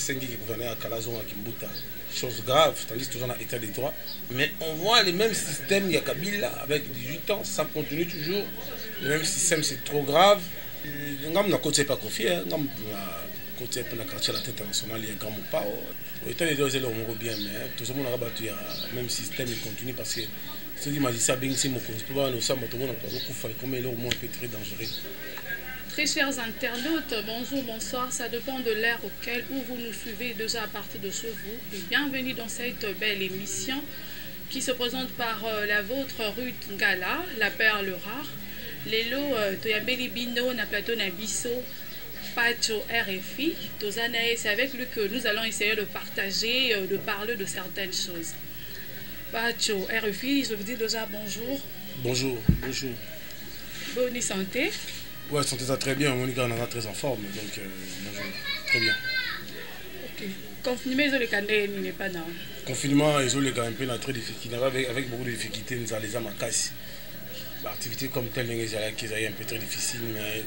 Sengi qui gouvernait à Kalazon, à Kimbuta. Chose grave, tandis toujours dans l'état des droits. Mais on voit les mêmes systèmes, il y a Kabila avec 18 ans, ça continue toujours. Le même système, c'est trop grave. Ngam na côté pas confié, ngam côté pour la quartier la tête internationale, il y a grand pas. Au état des droits, c'est le bien, mais tout le monde a battu le même système, il continue parce que ceux qui m'ont dit ça, c'est mon conseil. Pour nous, ça, tout le monde a pas comme il est au moins très dangereux. Très chers internautes, bonjour, bonsoir, ça dépend de l'ère auquel où vous nous suivez déjà à partir de chez vous. Et bienvenue dans cette belle émission qui se présente par la vôtre Ruth Ngala, la perle rare. Lelo Toyambeli Bino na plateau na Bisso, Pacho RFI, Tozanae, c'est avec lui que nous allons essayer de partager, de parler de certaines choses. Pacho RFI, je vous dis déjà bonjour. Bonjour, bonjour. Bonne santé. Ouais, santé ça très bien, mon gars, on est très en forme, donc bonjour, très bien. Ok. Confinement, ils ont le candé, il n'est pas dans. Confinement, ils ont le gars un peu très difficile, avec beaucoup de difficultés, nous allons les amener à casse. L'activité comme telle, ils avaient un peu très difficile, mais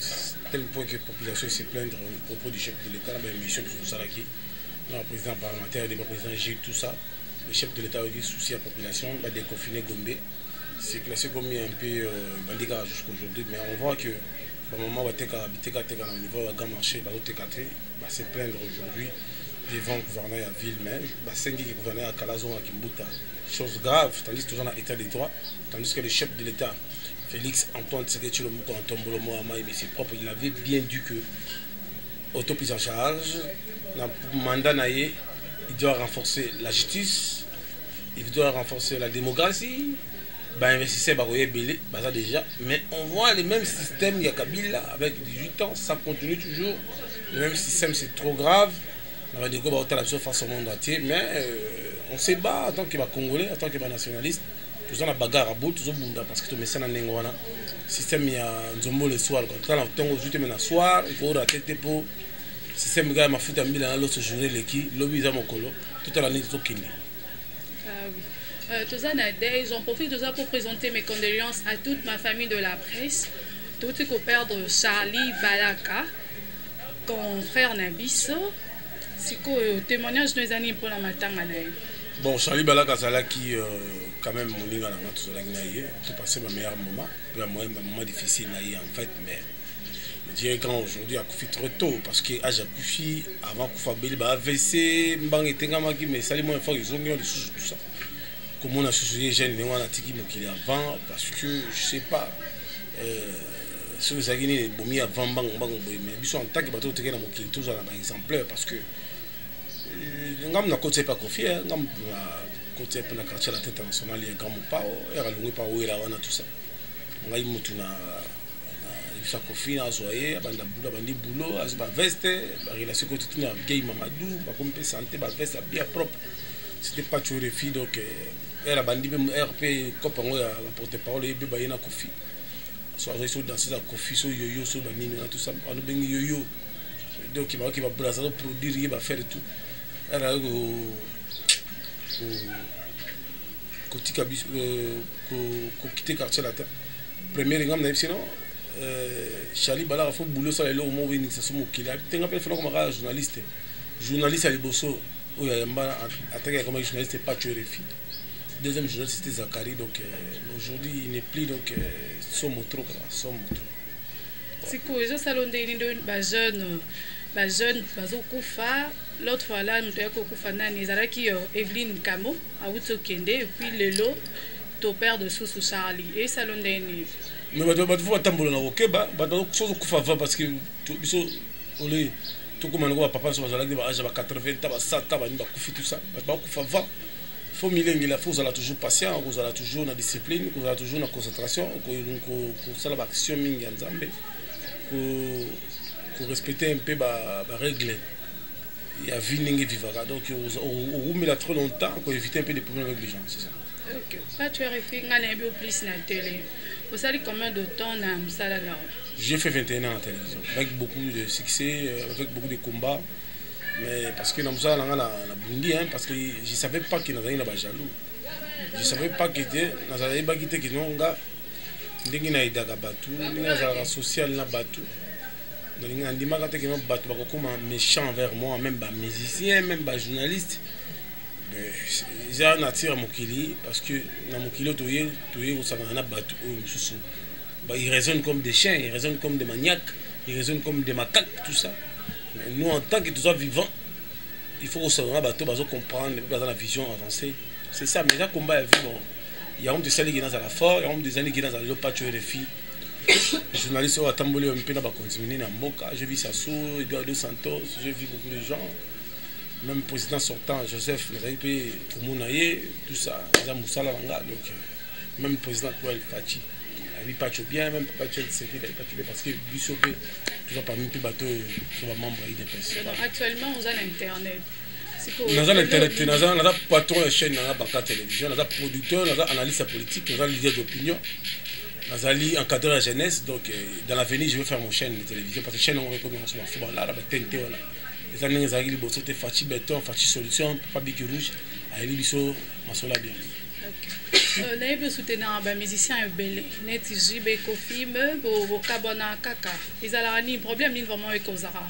tel point que la population se plaindre au propos du chef de l'État, la mission de Salaki, le président parlementaire, le président Gilles, tout ça, le chef de l'État a dit souci à la population, va déconfiner Gombe. C'est classé comme un peu bandiga jusqu'à aujourd'hui, mais on voit que au moment où on a au niveau de marché, on se plaindre aujourd'hui devant le gouverneur à la ville, mais Sengi qui gouvernait à Kalazon, à Kimbuta. Chose grave, tandis toujours dans l'état des droits, tandis que le chef de l'État, Félix Antoine Tshisekedi Tshilombo, Antoine mais c'est propre, il avait bien dit que auto-prise en charge, dans le mandat, il doit renforcer la justice, il doit renforcer la démocratie. Investisseurs déjà, mais on voit les mêmes systèmes, il y a Kabila avec 18 ans, ça continue toujours. Le même système, c'est trop grave. On va dire qu'on va face au monde entier, mais on se bat en tant que Congolais, en tant que nationaliste. Tout ça, on a bagarre à bout, tout ça, parce que tout le monde le système, il y a un le soir, quand on a un temps, le soir, il faut rater pour le système, il y a un foot à 1000 ans, l'autre journée, l'objet, il y a mon colo, toute l'année, tout le monde. Ah oui. J'en profite déjà pour présenter mes condoléances à toute ma famille de la presse, tout ce qu'au père de Charlie Balaka, confrère Nabiso, c'est que témoignage de nos amis pour la matin. Bon, Charlie Balaka, c'est là qui, quand même, mon ligne, c'est passé ma meilleure moment, un moment difficile en fait, mais je dirais qu'aujourd'hui, a couffé trop tôt, parce que j'ai couffé avant qu'on fasse le AVC, mais ça, les moins forts, ils ont mis tout ça. Comment on a associé les jeunes avant, parce que je sais pas, ceux qui ont mis avant, mais ils sont en tant que bateau qui sont tous un exemplaire, parce que nous avons côté pas confié, nous avons côté pour la quartier la tête internationale, il y a grand pas, il y a le pas où il y a tout ça. On a eu ça confié, on a zoé, on a bandi boulot, on a veste, la relation côté tout le gay Mamadou, on a compris santé, on a veste bien propre. C'était pas toujours les filles, donc elle a bandit RP comme on a porte-parole et bébé il y a Kofi soit ils danser à Kofi so yo so banini tout ça on a bien yo donc il va brasser produire il va faire tout elle a côté cabis quitter quartier la terre premier ngam na sinon Charlie Bala a fait boulot ça le au moment où il s'est soumis qu'il a tenga pe faire comme journaliste à Liboso où il y a un attaqué comme journaliste pas tuer les filles. Deuxième journaliste c'était Zachary, donc aujourd'hui il n'est plus donc son moto. C'est quoi je salon de jeune bazokufa l'autre fois là nous avons kufa nani ezalaki Evelyne Kamo à Utsokende et puis lelo ton père de Soussou Charlie et salon de mais bah faut tambola na okeba bah donc so kufa va parce que biso olé tout comme on papa so bazalaki ba âge ba 80 ba 100 ba ni ba kufi tout ça ba kufa va faut milengi la faut toujours patient, vous allez toujours la discipline, vous allez toujours la concentration, pour ça la action mingi nzambe, pour respecter un peu ba règles. Il y a vie n'ingi vivara donc on met là trop longtemps pour éviter un peu des problèmes avec les gens, c'est ça. OK. Ça tu as réfléchi ngana bio plus na télé. Vous savez combien de temps na msala là? J'ai fait 21 ans en télévision avec beaucoup de succès, avec beaucoup de combats. Mais parce que dans la Bundi, parce que je ne savais pas qu'il y avait un jaloux. Je ne savais pas qu'il y avait un social. Nandimaka te que bato bakokoma méchant envers moi, même ba musicien, même ba journaliste. J'ai nature mokili parce que na mokili toye osanga na bato mususu. Ils raisonnent comme des chiens, ils raisonnent comme des maniaques, ils raisonnent comme des macaques, tout ça. Mais nous, en tant que tous vivants, il faut qu'on comprendre, la vision avancée. C'est ça, mais là, combat est vu. Il y a des années qui sont à la force, il y a des années qui sont à la pas tuer les filles. Les journalistes ont attendu un peu dans continuer dans Mboka. J'ai vu Sassou, Eduardo Santos, j'ai vu beaucoup de gens. Même le président sortant, Joseph, nous avons payé pour Mounaye, tout ça, nous avons Moussala Langa. Donc, même le président Kouel Fachi. Il pas bien, même pas tuer parce que Bissopé, tout ça parmi les bateaux qui sont membres de l'IDPS. Actuellement, on a l'Internet. Nous avons l'Internet, nous avons patron de la chaîne, nous avons la télévision, nous avons producteur, nous avons analyste politique, nous avons leader d'opinion, nous avons encadré la jeunesse. Donc, dans l'avenir, je vais faire mon chaîne de télévision parce que chaîne, on recommence à faire là, TNT. Les années, nous avons dit Fachi Béton, Fachi Solution, Fabrique Rouge, à Elibiso, Masola bien. Naye be soutenir ba musicien ebele net jibe kofi me bo kabona kaka ezala ni problème ni vraiment e kozara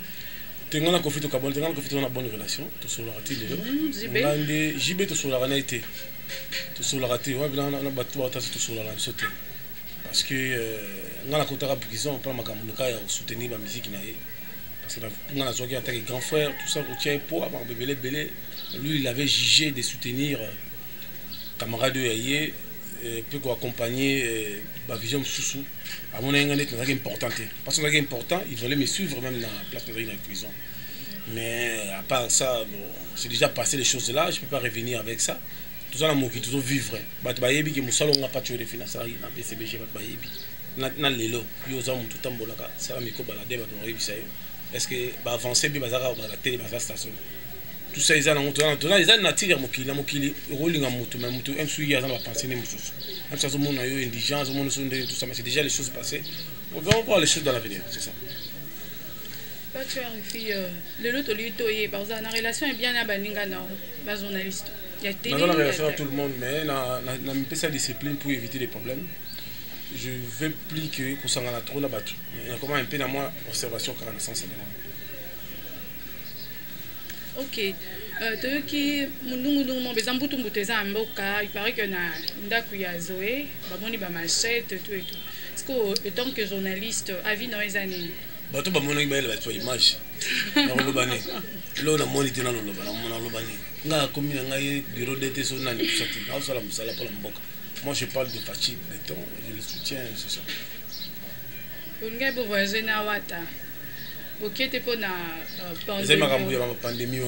tengana kofi to kabona tengana kofi to na bonne relation to sola rati lelo ngande jibe to sola rana été to sola rati wa bila na batu wa tasi to sola rana sote parce que ngana kotaka prison pour makambo ka ya soutenir ba musique na ye parce que ngana zoki en tant que grand frère tout ça ko tient pour ba bebele belé lui il avait jugé de soutenir camarade de Yaye peut accompagner ma vision sous à mon avis c'est important parce que c'est important il voulait me suivre même dans la place de la prison mais à part ça c'est déjà passé les choses là je peux pas revenir avec ça tout ça là qui toujours vivre bah tu bayebi que musalo n'a pas tué les finances là na BCBG bah bayebi na lelo yo za mutu tambolaka ça miko balade bah tu rebi ça est-ce que bah avancer bi bazaka ba télé ba station tout ça ils ont ils ont nature mokili rolinga mutu mais mutu un suivi dans la pensée ne mususu même ça mon ayo indigence mon tout ça mais c'est déjà les choses passées on va voir les choses dans l'avenir c'est ça pas tu as fille le lot toye parce que la relation est bien à baninga na ba journaliste il y a télé dans la relation à tout le monde mais na sa discipline pour éviter les problèmes je veux plus que qu'on s'en a trop na batu comment un peu dans moi observation 45 c'est ok toyoki munungu mo bezambutu mbuteza mboka il paraît que na ndaku ya Zoé bamoni ba machette tout et tout est-ce que tant que journaliste avis dans les années bato bamoni ba la ba image na lobane lo na monitor na loba na mona lobane nga komi nga bureau d'été so nani tout ça na sala musala pour la mboka moi je parle de Fachi Béton je le soutiens c'est ça unga bo voyager na wata ok, tu peux na pandémie,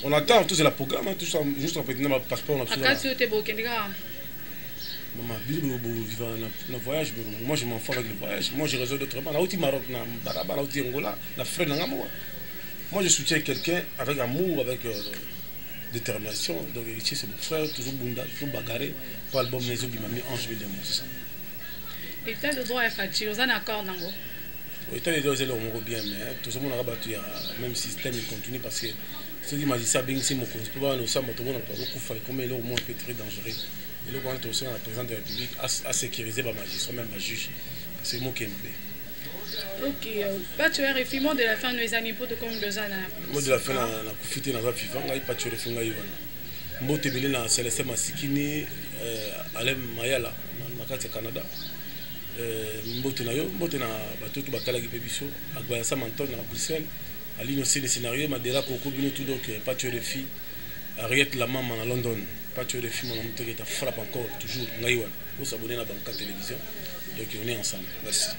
on attend tout c'est la programme tout ça juste en fait notre passeport on a maman voyage moi je m'en fous avec le voyage moi je réseau d'autrement là où tu Maroc na Baraba là où tu Angola la frère na moi je soutiens quelqu'un avec amour avec détermination donc ici c'est mon frère toujours bunda toujours bagarrer pour album Nezo Bimami Ange Bidemo c'est ça et tu as le droit à faire tu as un accord nango. Oui, tu as les deux éléments bien, mais tout le monde a battu le même système, il continue parce que ceux qui m'ont dit ça, c'est mon cause. Tout le monde a beaucoup fait, comme il est au moins très dangereux. Et là, quand on est la présidente de la République, à sécuriser les magistrats, même les juges. C'est moi qui aime bien. Ok, pas tu as refilé de la fin de mes années pour te comme 2 ans. Moi, de la fin, la confité dans la vivant, il n'y a pas de refilé. Moi, je suis dans Célestin Massikini, Alem Mayala, dans le Canada. Mbote na yo mbote na bato to bakala ki pebiso akba sa manton na Bruxelles ali no c'est le scénario madera koko bino tout donc pas tuer les filles Ariette la maman à London pas tuer les filles mon monte qui ta frappe encore toujours ngaiwa vous s'abonner à Banca Télévision donc on est ensemble merci.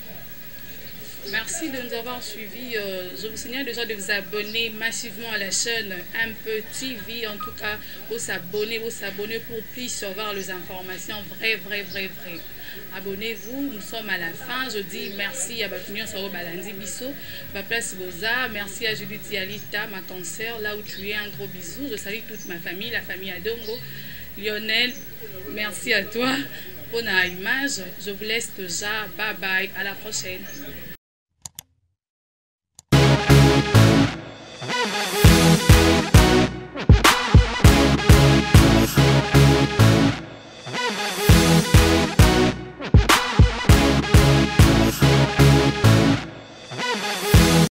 Merci de nous avoir suivis. Je vous signale déjà de vous abonner massivement à la chaîne MP TV. En tout cas, vous s'abonner pour plus avoir les informations vraies. Abonnez-vous, nous sommes à la fin. Je dis merci à Batunion Soro Balandi Bisso, Place Boza. Merci à Judith Yalita, ma cancer, là où tu es. Un gros bisou. Je salue toute ma famille, la famille Adongo. Lionel, merci à toi pour l'image. Je vous laisse déjà. Bye bye. À la prochaine.